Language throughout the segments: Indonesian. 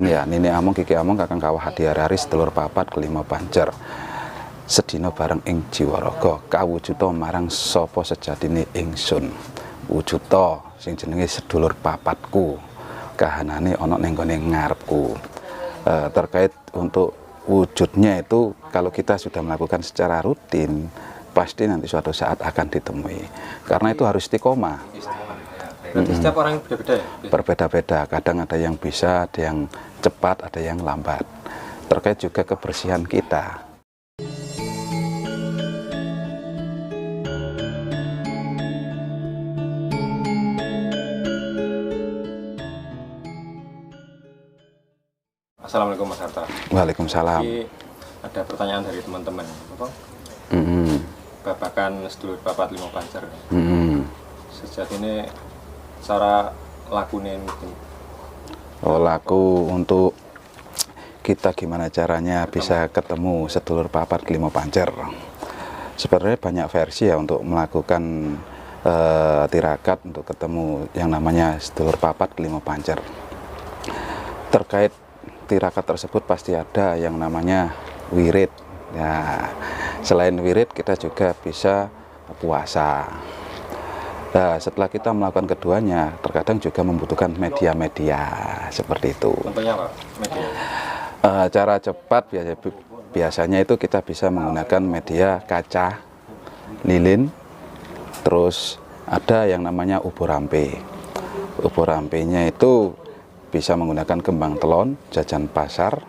Ya, Nini Among Kiki Among kakang kawah hadiarari sedulur papat kelima pancer. Sedina bareng ing jiwaraga kawujuta marang sapa sejatine ingsun. Wujuta sing jenenge sedulur papatku. Kahanane ana ning gone ngarepku. Terkait untuk wujudnya itu kalau kita sudah melakukan secara rutin pasti nanti suatu saat akan ditemui. Karena itu harus istiqomah. Setiap orang berbeda ya? Berbeda-beda, kadang ada yang bisa, ada yang cepat, ada yang lambat. Terkait juga kebersihan kita. Assalamualaikum Mas Harta. Waalaikumsalam. Jadi ada pertanyaan dari teman-teman, apa? Babakan sedulur papat lima pancer. Sejak ini cara lakunya mungkin. Oh, laku untuk kita gimana caranya bisa ketemu sedulur papat kelima pancer. Sebenarnya banyak versi ya untuk melakukan tirakat untuk ketemu yang namanya sedulur papat kelima pancer. Terkait tirakat tersebut pasti ada yang namanya wirid. Ya, selain wirid kita juga bisa puasa. Nah, setelah kita melakukan keduanya, terkadang juga membutuhkan media-media seperti itu. Contohnya apa? Media? Cara cepat biasanya itu kita bisa menggunakan media kaca, lilin, terus ada yang namanya ubur rampe. Ubur rampenya itu bisa menggunakan kembang telon, jajan pasar,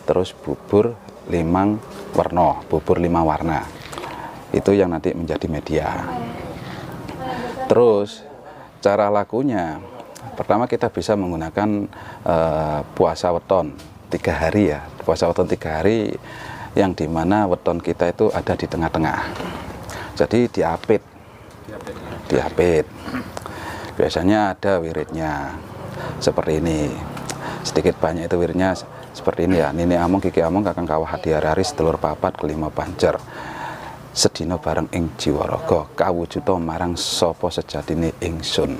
terus bubur limang warna, bubur 5 warna. Itu yang nanti menjadi media. Terus cara lakunya, pertama kita bisa menggunakan puasa weton 3 hari ya, puasa weton 3 hari yang dimana weton kita itu ada di tengah-tengah. Jadi diapit. Biasanya ada wiridnya seperti ini. Sedikit banyak itu wiridnya seperti ini ya. Nini Among Kiki Among kakang kawah hadiarari sedulur papat kelima pancer. Sedina bareng ing jiwaraga kawujuta marang sapa sejatine ingsun.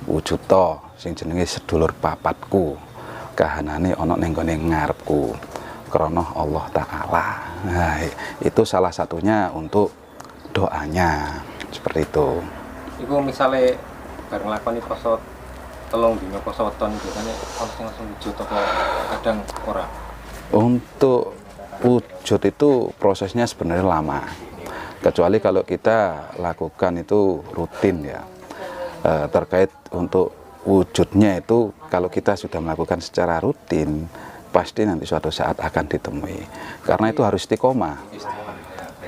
Wujuta sing jenenge sedulur papatku. Kahanane ana ning gone ngarepku. Krana Allah Ta'ala. Nah, itu salah satunya untuk doanya. Seperti itu. Iku misalnya bareng lakoni poso telung dina poso weton biasanya langsung wujud apa kadang ora. Untuk wujud itu prosesnya sebenarnya lama. Kecuali kalau kita lakukan itu rutin ya. Terkait untuk wujudnya itu kalau kita sudah melakukan secara rutin pasti nanti suatu saat akan ditemui. Karena itu harus istiqomah.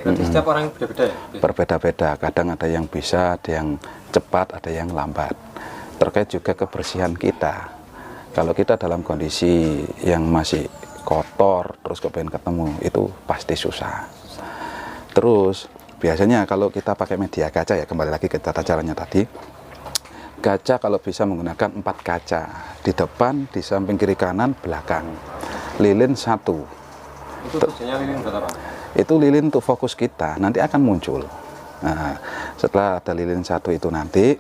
Setiap orang berbeda ya? Berbeda-beda, kadang ada yang bisa, ada yang cepat, ada yang lambat. Terkait juga kebersihan kita. Kalau kita dalam kondisi yang masih kotor terus kepengen ketemu itu pasti susah. Terus biasanya kalau kita pakai media kaca ya, kembali lagi ke tata caranya tadi. Kaca kalau bisa menggunakan 4 kaca. Di depan, di samping kiri kanan, belakang. Lilin 1. Itu tujuannya lilin buat apa? Itu lilin untuk fokus kita, nanti akan muncul. Nah, setelah ada lilin 1 itu nanti,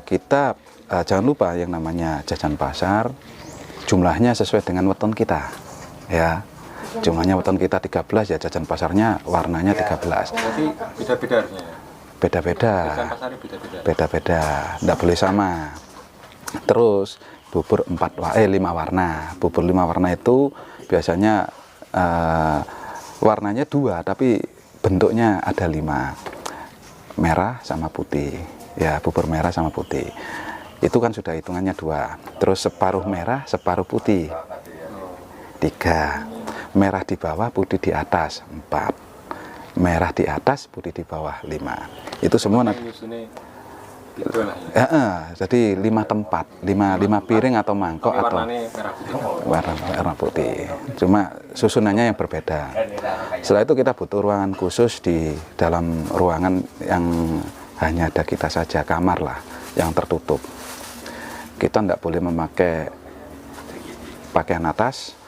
kita jangan lupa yang namanya jajan pasar, jumlahnya sesuai dengan weton kita. Ya. Jumlahnya weton kita 13 ya, jajan pasarnya warnanya 13. Jadi beda-beda harusnya ya? Beda-beda. Jajan pasarnya beda-beda? Beda-beda, tidak boleh sama. Terus bubur 5 warna. Bubur 5 warna itu biasanya warnanya 2 tapi bentuknya ada 5. Merah sama putih. Ya, bubur merah sama putih. Itu kan sudah hitungannya 2. Terus separuh merah, separuh putih. 3. Merah di bawah, putih di atas 4. Merah di atas, putih di bawah 5. Itu semua nanti. Jadi 5 tempat, 5 piring atau mangkok atau warna putih. Cuma susunannya yang berbeda. Setelah itu kita butuh ruangan khusus di dalam ruangan yang hanya ada kita saja, kamar lah yang tertutup. Kita tidak boleh memakai pakaian atas.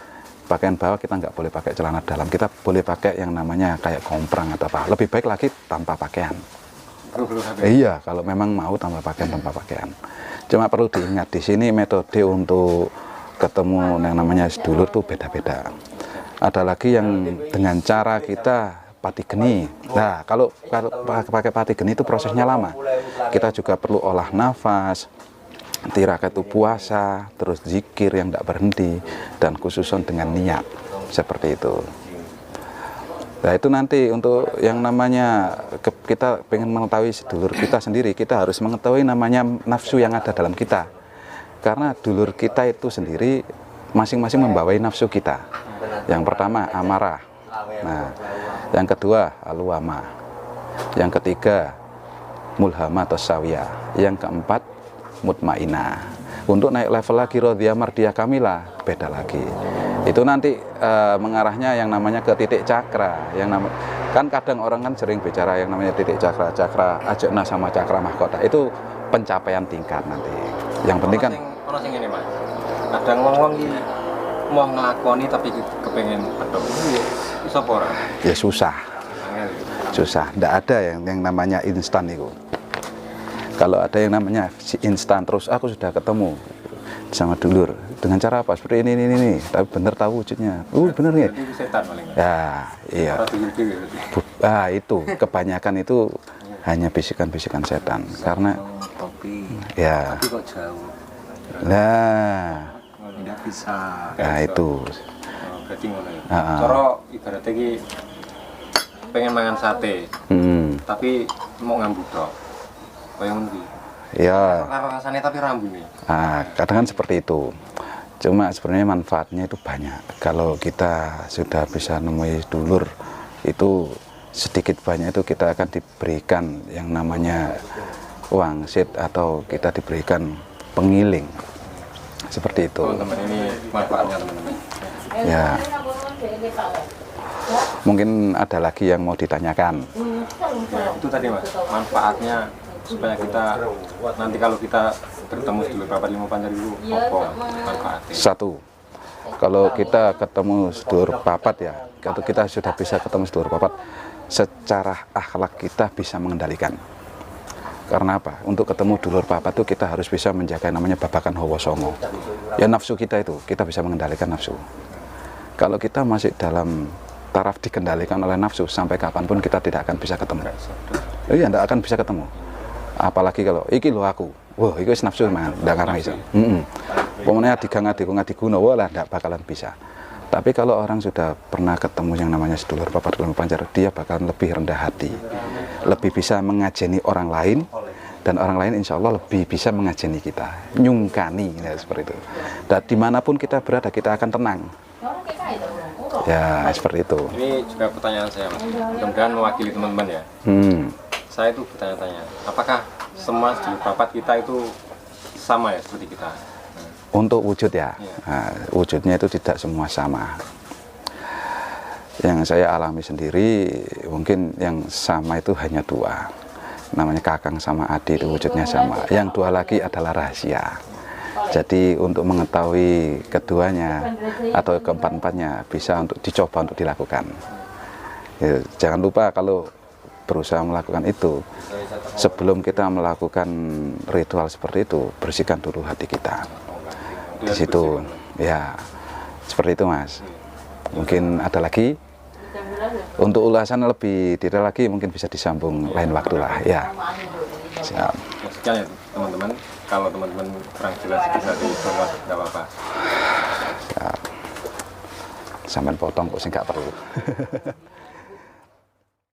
Pakaian bawah kita nggak boleh pakai celana dalam, kita boleh pakai yang namanya kayak komprang atau apa. Lebih baik lagi tanpa pakaian. Iya, kalau memang mau tanpa pakaian. Cuma perlu diingat di sini metode untuk ketemu yang namanya sedulur tuh beda-beda. Ada lagi yang dengan cara kita pati geni. Nah, kalau pakai pati geni itu prosesnya lama. Kita juga perlu olah nafas, tirakat itu puasa, terus zikir yang tidak berhenti, dan khususon dengan niat seperti itu. Nah, itu nanti untuk yang namanya kita pengen mengetahui sedulur kita sendiri, kita harus mengetahui namanya nafsu yang ada dalam kita. Karena dulur kita itu sendiri masing-masing membawai nafsu kita. Yang pertama amarah. Nah, yang kedua aluama. Yang ketiga mulhama atau sawiyah. Yang keempat mutmainah. Untuk naik level lagi rodhiyah mardiyah kamilah beda lagi. Itu nanti mengarahnya yang namanya ke titik cakra. Kan kadang orang kan sering bicara yang namanya titik cakra, cakra ajna sama cakra mahkota. Itu pencapaian tingkat nanti. Yang penting kan ono sing ngene, Mas. Kadang wong-wong iki mau nglakoni tapi kepengen pedhok. Iso apa ora? ya susah. Susah. Ndak ada yang namanya instan itu. Kalau ada yang namanya si instan terus aku sudah ketemu sama dulur dengan cara apa seperti ini tapi bener tahu wujudnya bener nih Setan paling. ya iya itu kebanyakan itu hanya bisikan-bisikan setan karena topi ya tapi kok jauh nah tidak bisa nah itu Berarti ngono ya. Cara ibaratnya iki pengen mangan sate tapi mau ngambu tok. Kaya ngono iki. ya Rasane tapi rambune. kadang kan seperti itu. Cuma sebenarnya manfaatnya itu banyak. Kalau kita sudah bisa nemui dulur itu sedikit banyak itu kita akan diberikan yang namanya wangsit atau kita diberikan pengiling. Seperti itu. Teman-teman ini manfaatnya teman-teman. Ya. Mungkin ada lagi yang mau ditanyakan. Nah, itu tadi Mas, manfaatnya supaya kita nanti kalau kita bertemu sedulur papat lima pancar itu apa manfaatnya? Satu, kalau kita ketemu sedulur papat ya, atau kita sudah bisa ketemu sedulur papat, secara akhlak kita bisa mengendalikan. Karena apa? Untuk ketemu dulur papat itu kita harus bisa menjaga namanya babakan hawa songo. Ya nafsu kita itu, kita bisa mengendalikan nafsu. Kalau kita masih dalam taraf dikendalikan oleh nafsu, sampai kapanpun kita tidak akan bisa ketemu. Iya, tidak akan bisa ketemu. Apalagi kalau iki lo aku, wah itu nafsu man, ndak karena bisa. Pokoknya diguna, wah lah ndak bakalan bisa. Tapi kalau orang sudah pernah ketemu yang namanya sedulur papat lima pancar, dia bakalan lebih rendah hati, lebih bisa mengajeni orang lain, dan orang lain insya Allah lebih bisa mengajeni kita, nyungkani, ya, seperti itu. Dan dimanapun kita berada, kita akan tenang. Ya seperti itu. Ini juga pertanyaan saya Mas, mudah-mudahan mewakili teman-teman ya. Saya itu bertanya-tanya, apakah semua sedulur papat kita itu sama ya seperti kita? Untuk wujud ya, nah, wujudnya itu tidak semua sama. Yang saya alami sendiri, mungkin yang sama itu hanya dua. Namanya kakang sama adik itu wujudnya sama. Yang dua lagi adalah rahasia. Jadi untuk mengetahui keduanya atau keempat-empatnya bisa untuk dicoba untuk dilakukan. Ya, jangan lupa kalau berusaha melakukan itu, sebelum kita melakukan ritual seperti itu, bersihkan dulu hati kita. Di situ, ya seperti itu Mas. Mungkin ada lagi. Untuk ulasan lebih detail lagi mungkin bisa disambung lain waktu lah. Ya. Siap. Sekian ya teman-teman. Kalau teman-teman kurang jelas bisa dibuat, nggak apa-apa. Siap. Sampai potong kok sih nggak perlu.